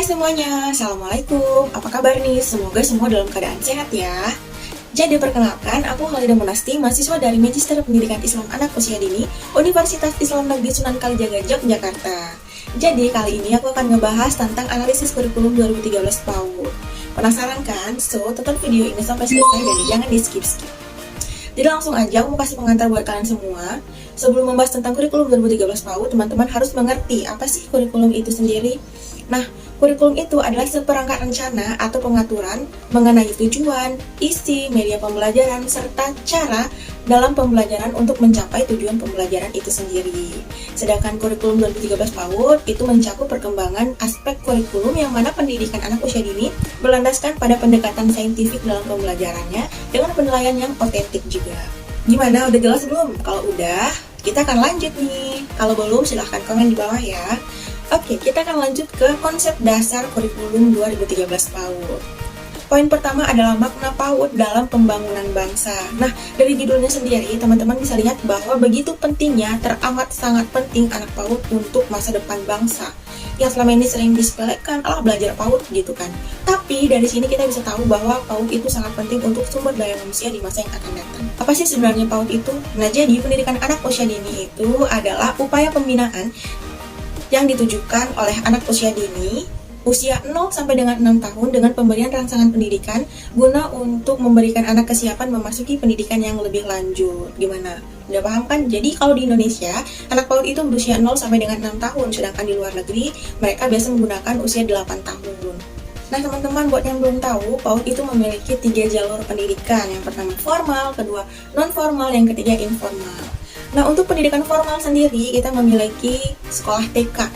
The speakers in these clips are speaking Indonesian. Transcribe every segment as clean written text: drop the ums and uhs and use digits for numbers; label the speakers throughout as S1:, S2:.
S1: Semuanya, Assalamualaikum. Apa kabar nih? Semoga semua dalam keadaan sehat ya. Jadi perkenalkan, aku Khalida Munasti, mahasiswa dari Magister Pendidikan Islam Anak Usia Dini, Universitas Islam Negeri Sunan Kalijaga, Yogyakarta. Jadi kali ini aku akan ngebahas tentang analisis kurikulum 2013 PAUD. Penasaran kan? So, tonton video ini sampai selesai dan jangan di skip-skip. Jadi langsung aja aku mau kasih pengantar buat kalian semua. Sebelum membahas tentang kurikulum 2013 PAUD, teman-teman harus mengerti apa sih kurikulum itu sendiri. Nah, kurikulum itu adalah seperangkat rencana atau pengaturan mengenai tujuan, isi, media pembelajaran, serta cara dalam pembelajaran untuk mencapai tujuan pembelajaran itu sendiri. Sedangkan kurikulum 2013 PAUD itu mencakup perkembangan aspek kurikulum yang mana pendidikan anak usia dini berlandaskan pada pendekatan saintifik dalam pembelajarannya dengan penilaian yang otentik juga. Gimana? Udah jelas belum? Kalau udah, kita akan lanjut nih. Kalau belum, silahkan komen di bawah ya. Oke, kita akan lanjut ke konsep dasar kurikulum 2013 PAUD. Poin pertama adalah makna PAUD dalam pembangunan bangsa. Nah, dari judulnya sendiri, teman-teman bisa lihat bahwa begitu pentingnya, teramat sangat penting anak PAUD untuk masa depan bangsa. Yang selama ini sering disepelekan, belajar PAUD gitu kan. Tapi dari sini kita bisa tahu bahwa PAUD itu sangat penting untuk sumber daya manusia di masa yang akan datang. Apa sih sebenarnya PAUD itu? Nah, jadi pendidikan anak usia dini itu adalah upaya pembinaan yang ditujukan oleh anak usia dini usia 0 sampai dengan 6 tahun dengan pemberian rangsangan pendidikan guna untuk memberikan anak kesiapan memasuki pendidikan yang lebih lanjut. Gimana? Udah paham kan? Jadi kalau di Indonesia, anak PAUD itu berusia 0 sampai dengan 6 tahun, sedangkan di luar negeri mereka biasa menggunakan usia 8 tahun. Nah teman-teman, buat yang belum tahu, PAUD itu memiliki 3 jalur pendidikan. Yang pertama formal, kedua non-formal, yang ketiga informal. Nah, untuk pendidikan formal sendiri, kita memiliki sekolah TK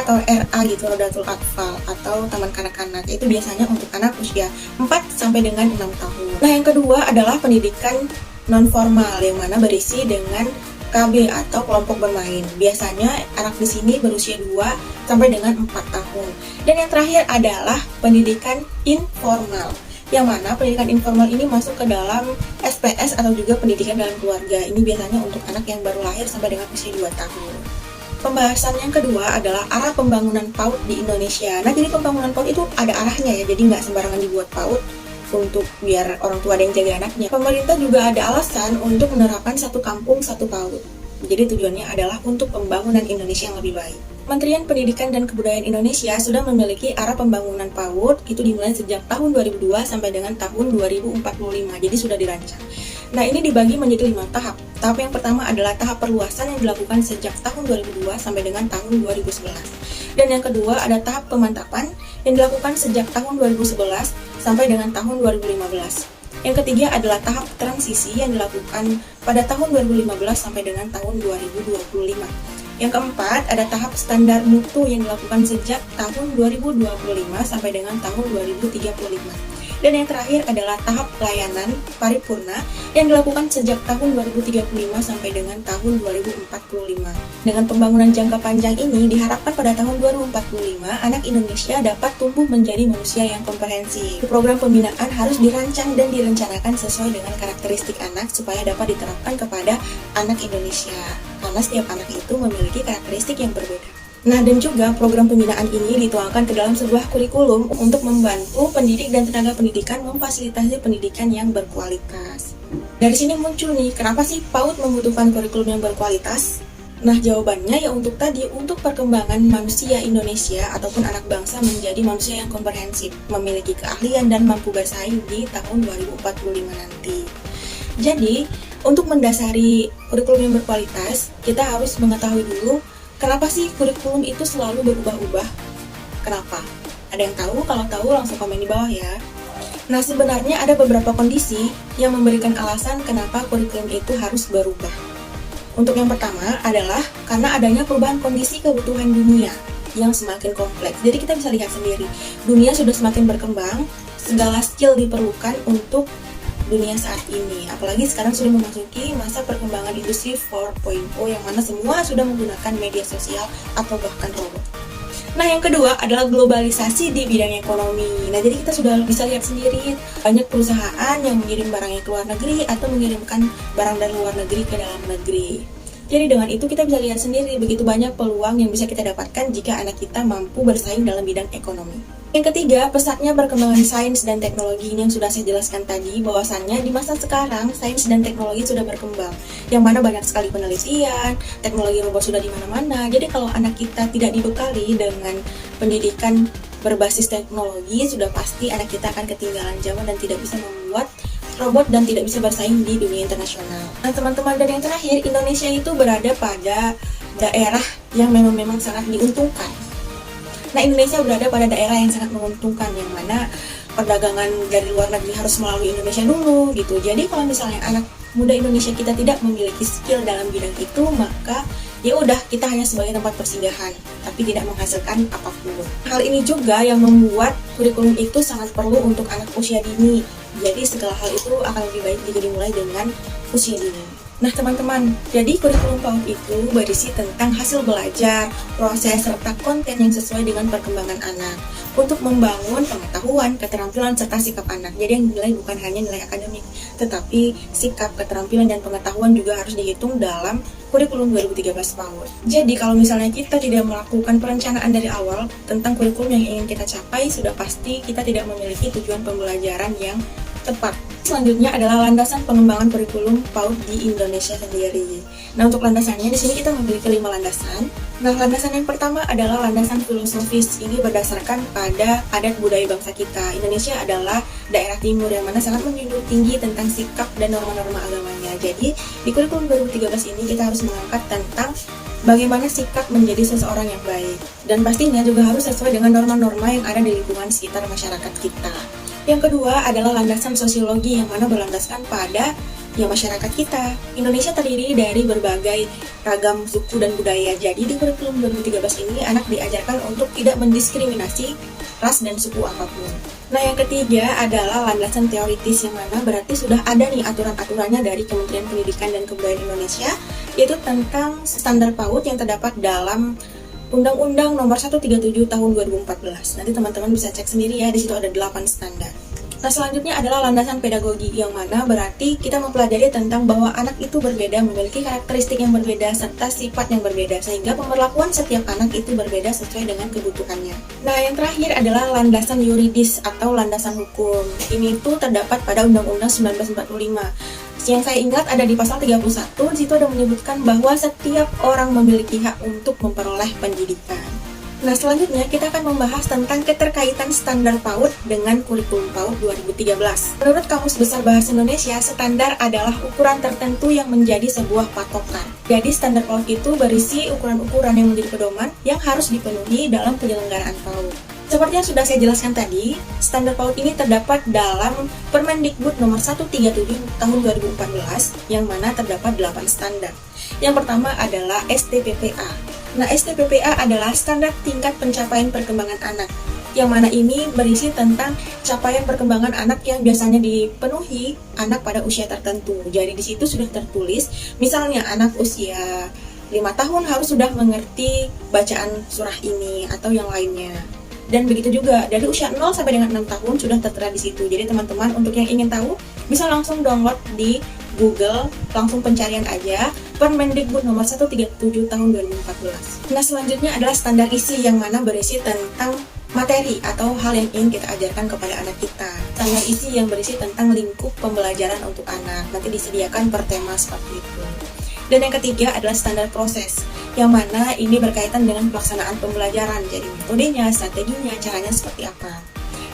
S1: atau RA gitu, Rodatul Atfal, atau taman kanak-kanak. Itu biasanya untuk anak usia 4 sampai dengan 6 tahun. Nah, yang kedua adalah pendidikan non-formal, yang mana berisi dengan KB atau kelompok bermain. Biasanya anak di sini berusia 2 sampai dengan 4 tahun. Dan yang terakhir adalah pendidikan informal, yang mana pendidikan informal ini masuk ke dalam SPS atau juga pendidikan dalam keluarga. Ini biasanya untuk anak yang baru lahir sampai dengan usia 2 tahun. Pembahasan yang kedua adalah arah pembangunan PAUD di Indonesia. Nah, jadi pembangunan PAUD itu ada arahnya ya, jadi nggak sembarangan dibuat PAUD untuk biar orang tua ada yang jaga anaknya. Pemerintah juga ada alasan untuk menerapkan satu kampung, satu PAUD. Jadi tujuannya adalah untuk pembangunan Indonesia yang lebih baik. Kementerian Pendidikan dan Kebudayaan Indonesia sudah memiliki arah pembangunan PAUD, itu dimulai sejak tahun 2002 sampai dengan tahun 2045, jadi sudah dirancang. Nah, ini dibagi menjadi 5 tahap. Tahap yang pertama adalah tahap perluasan yang dilakukan sejak tahun 2002 sampai dengan tahun 2011. Dan yang kedua ada tahap pemantapan yang dilakukan sejak tahun 2011 sampai dengan tahun 2015. Yang ketiga adalah tahap transisi yang dilakukan pada tahun 2015 sampai dengan tahun 2025. Yang keempat, ada tahap standar mutu yang dilakukan sejak tahun 2025 sampai dengan tahun 2035. Dan yang terakhir adalah tahap pelayanan paripurna yang dilakukan sejak tahun 2035 sampai dengan tahun 2045. Dengan pembangunan jangka panjang ini, diharapkan pada tahun 2045, anak Indonesia dapat tumbuh menjadi manusia yang komprehensif. Program pembinaan harus dirancang dan direncanakan sesuai dengan karakteristik anak supaya dapat diterapkan kepada anak Indonesia. Karena setiap anak itu memiliki karakteristik yang berbeda. Nah, dan juga program pembinaan ini dituangkan ke dalam sebuah kurikulum untuk membantu pendidik dan tenaga pendidikan memfasilitasi pendidikan yang berkualitas. Dari sini muncul nih, kenapa sih PAUD membutuhkan kurikulum yang berkualitas? Nah, jawabannya ya untuk perkembangan manusia Indonesia ataupun anak bangsa menjadi manusia yang komprehensif, memiliki keahlian dan mampu bersaing di tahun 2045 nanti. Jadi, untuk mendasari kurikulum yang berkualitas, kita harus mengetahui dulu kenapa sih kurikulum itu selalu berubah-ubah? Kenapa? Ada yang tahu? Kalau tahu langsung komen di bawah ya. Nah, sebenarnya ada beberapa kondisi yang memberikan alasan kenapa kurikulum itu harus berubah. Untuk yang pertama adalah karena adanya perubahan kondisi kebutuhan dunia yang semakin kompleks. Jadi kita bisa lihat sendiri, dunia sudah semakin berkembang, segala skill diperlukan untuk dunia saat ini. Apalagi sekarang sudah memasuki masa perkembangan industri 4.0 yang mana semua sudah menggunakan media sosial atau bahkan robot. Nah, yang kedua adalah globalisasi di bidang ekonomi. Nah, jadi kita sudah bisa lihat sendiri banyak perusahaan yang mengirim barangnya ke luar negeri atau mengirimkan barang dari luar negeri ke dalam negeri. Jadi dengan itu kita bisa lihat sendiri begitu banyak peluang yang bisa kita dapatkan jika anak kita mampu bersaing dalam bidang ekonomi. Yang ketiga, pesatnya perkembangan sains dan teknologi. Ini yang sudah saya jelaskan tadi, bahwasannya di masa sekarang sains dan teknologi sudah berkembang, yang mana banyak sekali penelitian, teknologi robot sudah di mana-mana. Jadi kalau anak kita tidak dibekali dengan pendidikan berbasis teknologi, sudah pasti anak kita akan ketinggalan zaman dan tidak bisa membuat robot dan tidak bisa bersaing di dunia internasional. Nah teman-teman, dan yang terakhir, Indonesia itu berada pada daerah yang memang sangat diuntungkan. Nah, Indonesia berada pada daerah yang sangat menguntungkan, yang mana perdagangan dari luar negeri harus melalui Indonesia dulu gitu. Jadi kalau misalnya anak muda Indonesia kita tidak memiliki skill dalam bidang itu, maka ya udah, kita hanya sebagai tempat persinggahan, tapi tidak menghasilkan apapun. Hal ini juga yang membuat kurikulum itu sangat perlu untuk anak usia dini. Jadi segala hal itu akan lebih baik jika dimulai dengan usia dini. Nah teman-teman, jadi kurikulum PAUD itu berisi tentang hasil belajar, proses, serta konten yang sesuai dengan perkembangan anak untuk membangun pengetahuan, keterampilan, serta sikap anak. Jadi yang dinilai bukan hanya nilai akademik, tetapi sikap, keterampilan, dan pengetahuan juga harus dihitung dalam kurikulum 2013 PAUD. Jadi kalau misalnya kita tidak melakukan perencanaan dari awal tentang kurikulum yang ingin kita capai, sudah pasti kita tidak memiliki tujuan pembelajaran yang tepat. Selanjutnya adalah landasan pengembangan kurikulum PAUD di Indonesia sendiri. Nah, untuk landasannya di sini kita memiliki 5 landasan. Nah, landasan yang pertama adalah landasan filosofis. Ini berdasarkan pada adat budaya bangsa kita. Indonesia adalah daerah timur yang mana sangat menjunjung tinggi tentang sikap dan norma-norma agamanya. Jadi, di kurikulum 2013 ini kita harus mengangkat tentang bagaimana sikap menjadi seseorang yang baik. Dan pastinya juga harus sesuai dengan norma-norma yang ada di lingkungan sekitar masyarakat kita. Yang kedua adalah landasan sosiologi, yang mana berlandaskan pada masyarakat kita. Indonesia terdiri dari berbagai ragam suku dan budaya. Jadi di kurikulum 2013 ini anak diajarkan untuk tidak mendiskriminasi ras dan suku apapun. Nah, yang ketiga adalah landasan teoritis, yang mana berarti sudah ada nih aturan-aturannya dari Kementerian Pendidikan dan Kebudayaan Indonesia, yaitu tentang standar PAUD yang terdapat dalam Undang-Undang Nomor 137 Tahun 2014. Nanti teman-teman bisa cek sendiri ya, di situ ada 8 standar. Nah, selanjutnya adalah landasan pedagogi, yang mana berarti kita mempelajari tentang bahwa anak itu berbeda, memiliki karakteristik yang berbeda, serta sifat yang berbeda, sehingga pemberlakuan setiap anak itu berbeda sesuai dengan kebutuhannya. Nah, yang terakhir adalah landasan yuridis atau landasan hukum. Ini tuh terdapat pada Undang-Undang 1945. Yang saya ingat ada di pasal 31, di situ ada menyebutkan bahwa setiap orang memiliki hak untuk memperoleh pendidikan. Nah, selanjutnya kita akan membahas tentang keterkaitan standar PAUD dengan kurikulum PAUD 2013. Menurut Kamus Besar Bahasa Indonesia, standar adalah ukuran tertentu yang menjadi sebuah patokan. Jadi standar PAUD itu berisi ukuran-ukuran yang menjadi pedoman yang harus dipenuhi dalam penyelenggaraan PAUD. Seperti yang sudah saya jelaskan tadi, standar PAUD ini terdapat dalam Permendikbud Nomor 137 Tahun 2014, yang mana terdapat 8 standar. Yang pertama adalah STPPA. Nah, STPPA adalah standar tingkat pencapaian perkembangan anak, yang mana ini berisi tentang capaian perkembangan anak yang biasanya dipenuhi anak pada usia tertentu. Jadi di situ sudah tertulis, misalnya anak usia 5 tahun harus sudah mengerti bacaan surah ini atau yang lainnya. Dan begitu juga dari usia 0 sampai dengan 6 tahun sudah tertera di situ. Jadi teman-teman, untuk yang ingin tahu bisa langsung download di Google, langsung pencarian aja Permendikbud Nomor 137 Tahun 2014. Nah, selanjutnya adalah standar isi, yang mana berisi tentang materi atau hal yang ingin kita ajarkan kepada anak kita. Standar isi yang berisi tentang lingkup pembelajaran untuk anak. Nanti disediakan per tema seperti itu. Dan yang ketiga adalah standar proses, yang mana ini berkaitan dengan pelaksanaan pembelajaran, jadi metodenya, strateginya, caranya seperti apa.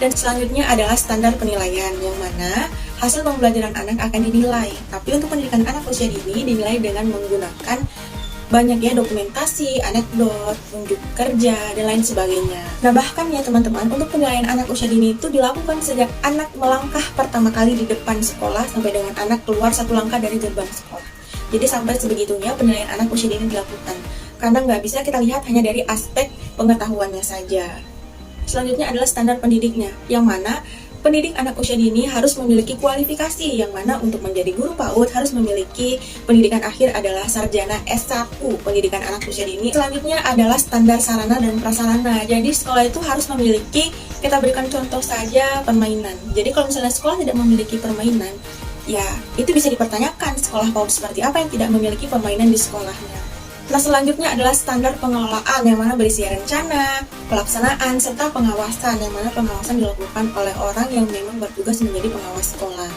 S1: Dan selanjutnya adalah standar penilaian, yang mana hasil pembelajaran anak akan dinilai. Tapi untuk pendidikan anak usia dini dinilai dengan menggunakan banyaknya dokumentasi, anekdot, unjuk kerja, dan lain sebagainya. Nah, bahkan ya teman-teman, untuk penilaian anak usia dini itu dilakukan sejak anak melangkah pertama kali di depan sekolah sampai dengan anak keluar 1 langkah dari gerbang sekolah. Jadi sampai sebegitunya penilaian anak usia dini dilakukan, karena nggak bisa kita lihat hanya dari aspek pengetahuannya saja. Selanjutnya adalah standar pendidiknya, yang mana pendidik anak usia dini harus memiliki kualifikasi, yang mana untuk menjadi guru PAUD harus memiliki pendidikan akhir adalah sarjana S1 pendidikan anak usia dini. Selanjutnya adalah standar sarana dan prasarana. Jadi sekolah itu harus memiliki, kita berikan contoh saja, permainan. Jadi kalau misalnya sekolah tidak memiliki permainan, Ya, itu bisa dipertanyakan sekolah PAUD seperti apa yang tidak memiliki permainan di sekolahnya. Nah, selanjutnya adalah standar pengelolaan yang mana berisi rencana, pelaksanaan, serta pengawasan yang mana pengawasan dilakukan oleh orang yang memang bertugas menjadi pengawas sekolah.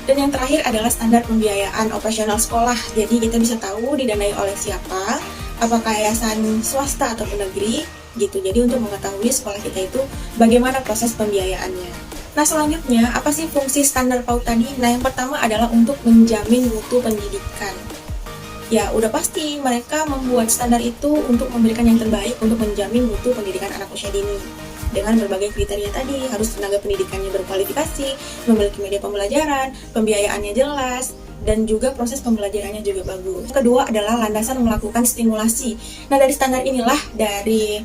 S1: Dan yang terakhir adalah standar pembiayaan operasional sekolah. Jadi kita bisa tahu didanai oleh siapa, apakah yayasan swasta ataupun negeri, gitu. Jadi untuk mengetahui sekolah kita itu bagaimana proses pembiayaannya. Nah, selanjutnya, apa sih fungsi standar PAUD tadi? Nah, yang pertama adalah untuk menjamin mutu pendidikan. Ya, udah pasti mereka membuat standar itu untuk memberikan yang terbaik untuk menjamin mutu pendidikan anak usia dini. Dengan berbagai kriteria tadi, harus tenaga pendidikannya berkualifikasi, memiliki media pembelajaran, pembiayaannya jelas, dan juga proses pembelajarannya juga bagus. Kedua adalah landasan melakukan stimulasi. Nah, dari standar inilah, dari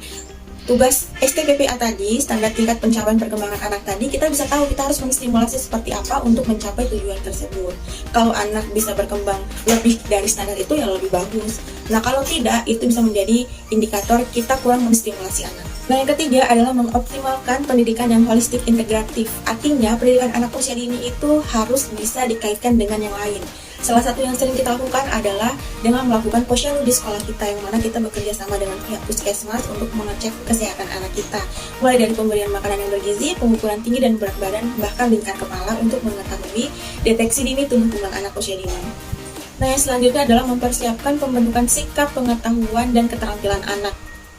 S1: tugas STPPA tadi, standar tingkat pencapaian perkembangan anak tadi, kita bisa tahu kita harus menstimulasi seperti apa untuk mencapai tujuan tersebut. Kalau anak bisa berkembang lebih dari standar itu, ya lebih bagus. Nah, kalau tidak, itu bisa menjadi indikator kita kurang menstimulasi anak. Nah, yang ketiga adalah mengoptimalkan pendidikan yang holistik integratif. Artinya, pendidikan anak usia dini itu harus bisa dikaitkan dengan yang lain. Salah satu yang sering kita lakukan adalah dengan melakukan posyandu di sekolah kita, yang mana kita bekerja sama dengan pihak puskesmas untuk mengecek kesehatan anak kita, mulai dari pemberian makanan yang bergizi, pengukuran tinggi dan berat badan, bahkan lingkar kepala untuk mengetahui deteksi dini tumbuh kembang anak usia dini. Nah, yang selanjutnya adalah mempersiapkan pembentukan sikap, pengetahuan, dan keterampilan anak.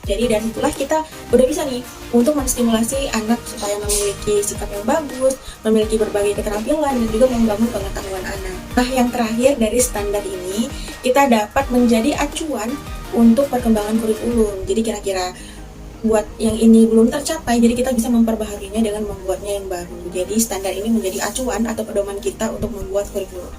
S1: Jadi dari itulah kita udah bisa nih untuk menstimulasi anak supaya memiliki sikap yang bagus, memiliki berbagai keterampilan, dan juga membangun pengetahuan anak. Nah, yang terakhir dari standar ini, kita dapat menjadi acuan untuk perkembangan kurikulum. Jadi kira-kira buat yang ini belum tercapai, jadi kita bisa memperbaharuinya dengan membuatnya yang baru. Jadi standar ini menjadi acuan atau pedoman kita untuk membuat kurikulum.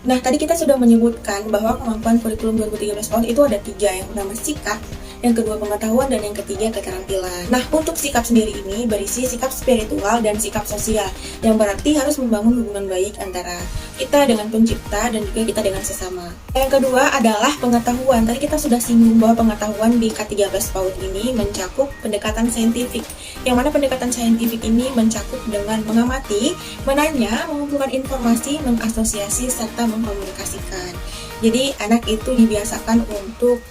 S1: Nah, tadi kita sudah menyebutkan bahwa kemampuan kurikulum 2013 PAUD itu ada 3, yang pertama sikap, yang kedua pengetahuan, dan yang ketiga keterampilan. Nah, untuk sikap sendiri ini berisi sikap spiritual dan sikap sosial, yang berarti harus membangun hubungan baik antara kita dengan pencipta dan juga kita dengan sesama. Yang kedua adalah pengetahuan. Tadi kita sudah singgung bahwa pengetahuan di K13 PAUD ini mencakup pendekatan saintifik, yang mana pendekatan saintifik ini mencakup dengan mengamati, menanya, mengumpulkan informasi, mengasosiasi, serta mengkomunikasikan. Jadi anak itu dibiasakan untuk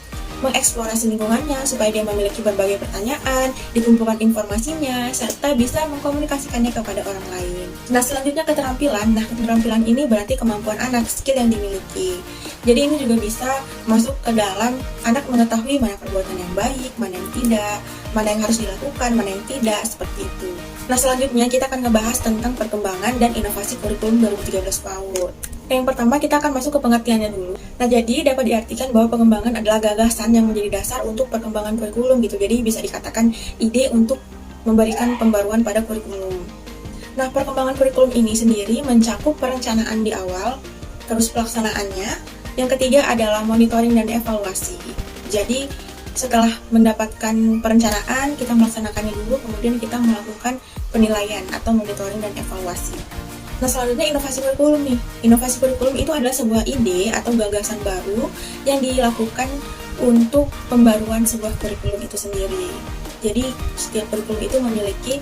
S1: mengeksplorasi lingkungannya supaya dia memiliki berbagai pertanyaan, dikumpulkan informasinya, serta bisa mengkomunikasikannya kepada orang lain. Nah, selanjutnya keterampilan. Nah, keterampilan ini berarti kemampuan anak, skill yang dimiliki. Jadi ini juga bisa masuk ke dalam anak mengetahui mana perbuatan yang baik, mana yang tidak, mana yang harus dilakukan, mana yang tidak, seperti itu. Nah, selanjutnya kita akan ngebahas tentang perkembangan dan inovasi kurikulum 2013 PAUD. Yang pertama, kita akan masuk ke pengertiannya dulu. Nah, jadi dapat diartikan bahwa pengembangan adalah gagasan yang menjadi dasar untuk perkembangan kurikulum gitu. Jadi bisa dikatakan ide untuk memberikan pembaruan pada kurikulum. Nah, perkembangan kurikulum ini sendiri mencakup perencanaan di awal, terus pelaksanaannya. Yang ketiga adalah monitoring dan evaluasi. Jadi setelah mendapatkan perencanaan, kita melaksanakannya dulu, kemudian kita melakukan penilaian atau monitoring dan evaluasi. Nah, selanjutnya inovasi kurikulum nih. Inovasi kurikulum itu adalah sebuah ide atau gagasan baru yang dilakukan untuk pembaruan sebuah kurikulum itu sendiri. Jadi, setiap kurikulum itu memiliki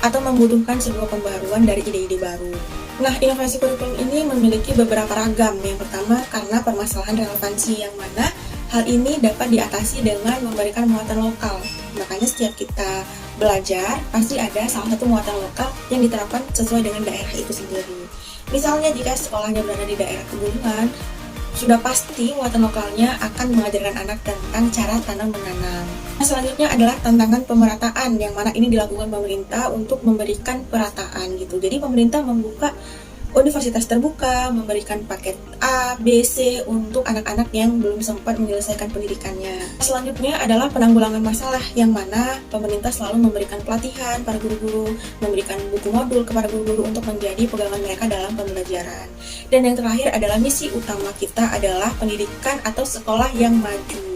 S1: atau membutuhkan sebuah pembaruan dari ide-ide baru. Nah, inovasi kurikulum ini memiliki beberapa ragam. Yang pertama, karena permasalahan relevansi, yang mana hal ini dapat diatasi dengan memberikan muatan lokal. Makanya setiap kita belajar, pasti ada salah satu muatan lokal yang diterapkan sesuai dengan daerah itu sendiri. Misalnya jika sekolahnya berada di daerah pegunungan, sudah pasti muatan lokalnya akan mengajarkan anak tentang cara tanam-menanam. Nah, selanjutnya adalah tantangan pemerataan, yang mana ini dilakukan pemerintah untuk memberikan perataan gitu. Jadi pemerintah membuka universitas terbuka, memberikan paket A, B, C untuk anak-anak yang belum sempat menyelesaikan pendidikannya. Selanjutnya adalah penanggulangan masalah, yang mana pemerintah selalu memberikan pelatihan para guru-guru, memberikan buku modul kepada guru-guru untuk menjadi pegangan mereka dalam pembelajaran. Dan yang terakhir adalah misi utama kita adalah pendidikan atau sekolah yang maju.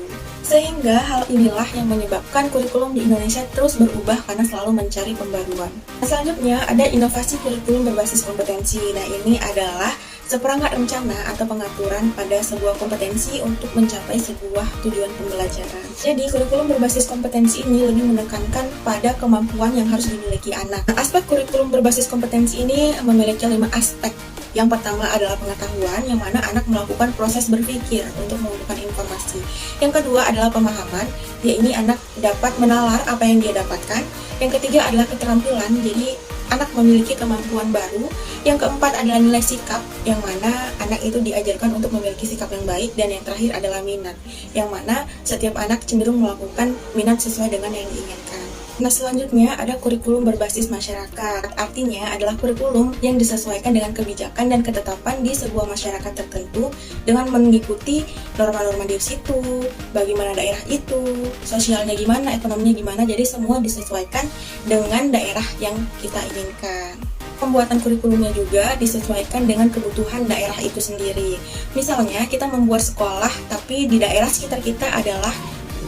S1: Sehingga hal inilah yang menyebabkan kurikulum di Indonesia terus berubah karena selalu mencari pembaruan. Selanjutnya ada inovasi kurikulum berbasis kompetensi. Nah, ini adalah seperangkat rencana atau pengaturan pada sebuah kompetensi untuk mencapai sebuah tujuan pembelajaran. Jadi, kurikulum berbasis kompetensi ini lebih menekankan pada kemampuan yang harus dimiliki anak. Nah, aspek kurikulum berbasis kompetensi ini memiliki 5 aspek. Yang pertama adalah pengetahuan, yang mana anak melakukan proses berpikir untuk mengumpulkan informasi. Yang kedua adalah pemahaman, yaitu anak dapat menalar apa yang dia dapatkan. Yang ketiga adalah keterampilan, jadi anak memiliki kemampuan baru. Yang keempat adalah nilai sikap, yang mana anak itu diajarkan untuk memiliki sikap yang baik. Dan yang terakhir adalah minat, yang mana setiap anak cenderung melakukan minat sesuai dengan yang diinginkan. Nah, selanjutnya ada kurikulum berbasis masyarakat. Artinya adalah kurikulum yang disesuaikan dengan kebijakan dan ketetapan di sebuah masyarakat tertentu dengan mengikuti norma-norma di situ, bagaimana daerah itu, sosialnya gimana, ekonominya gimana. Jadi semua disesuaikan dengan daerah yang kita inginkan. Pembuatan kurikulumnya juga disesuaikan dengan kebutuhan daerah itu sendiri. Misalnya kita membuat sekolah, tapi di daerah sekitar kita adalah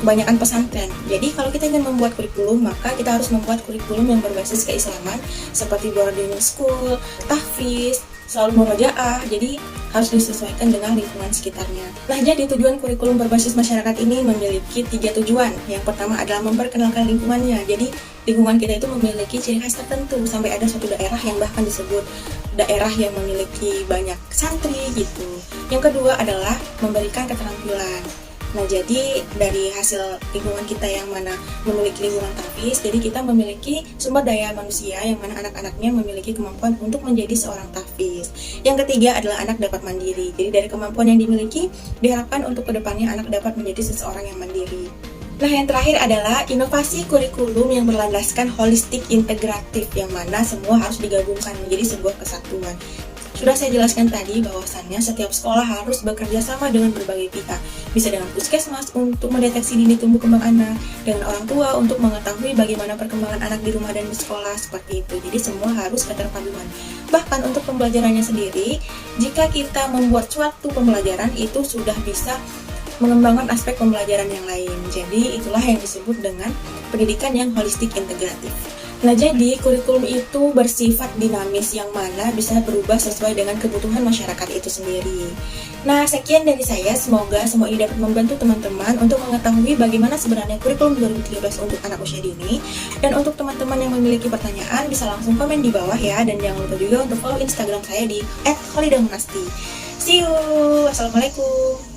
S1: kebanyakan pesantren. Jadi kalau kita ingin membuat kurikulum, maka kita harus membuat kurikulum yang berbasis keislaman seperti boarding school, tahfiz, selalu murojaah. Jadi harus disesuaikan dengan lingkungan sekitarnya. Nah, jadi tujuan kurikulum berbasis masyarakat ini memiliki 3 tujuan. Yang pertama adalah memperkenalkan lingkungannya. Jadi lingkungan kita itu memiliki ciri khas tertentu, sampai ada suatu daerah yang bahkan disebut daerah yang memiliki banyak santri gitu. Yang kedua adalah memberikan keterampilan. Nah, jadi dari hasil lingkungan kita yang mana memiliki lingkungan tahfiz, jadi kita memiliki sumber daya manusia yang mana anak-anaknya memiliki kemampuan untuk menjadi seorang tahfiz. Yang ketiga adalah anak dapat mandiri. Jadi dari kemampuan yang dimiliki, diharapkan untuk kedepannya anak dapat menjadi seseorang yang mandiri. Nah, yang terakhir adalah inovasi kurikulum yang berlandaskan holistik integratif, yang mana semua harus digabungkan menjadi sebuah kesatuan. Sudah saya jelaskan tadi bahwasannya setiap sekolah harus bekerja sama dengan berbagai pihak. Bisa dengan puskesmas untuk mendeteksi dini tumbuh kembang anak, dengan orang tua untuk mengetahui bagaimana perkembangan anak di rumah dan di sekolah, seperti itu. Jadi semua harus keterpaduan. Bahkan untuk pembelajarannya sendiri, jika kita membuat suatu pembelajaran itu sudah bisa mengembangkan aspek pembelajaran yang lain. Jadi itulah yang disebut dengan pendidikan yang holistik integratif. Nah, jadi kurikulum itu bersifat dinamis yang mana bisa berubah sesuai dengan kebutuhan masyarakat itu sendiri. Nah, sekian dari saya. Semoga semua ini dapat membantu teman-teman untuk mengetahui bagaimana sebenarnya kurikulum 2013 untuk anak usia dini. Dan untuk teman-teman yang memiliki pertanyaan bisa langsung komen di bawah ya. Dan jangan lupa juga untuk follow Instagram saya di @holidamonasti. See you. Assalamualaikum.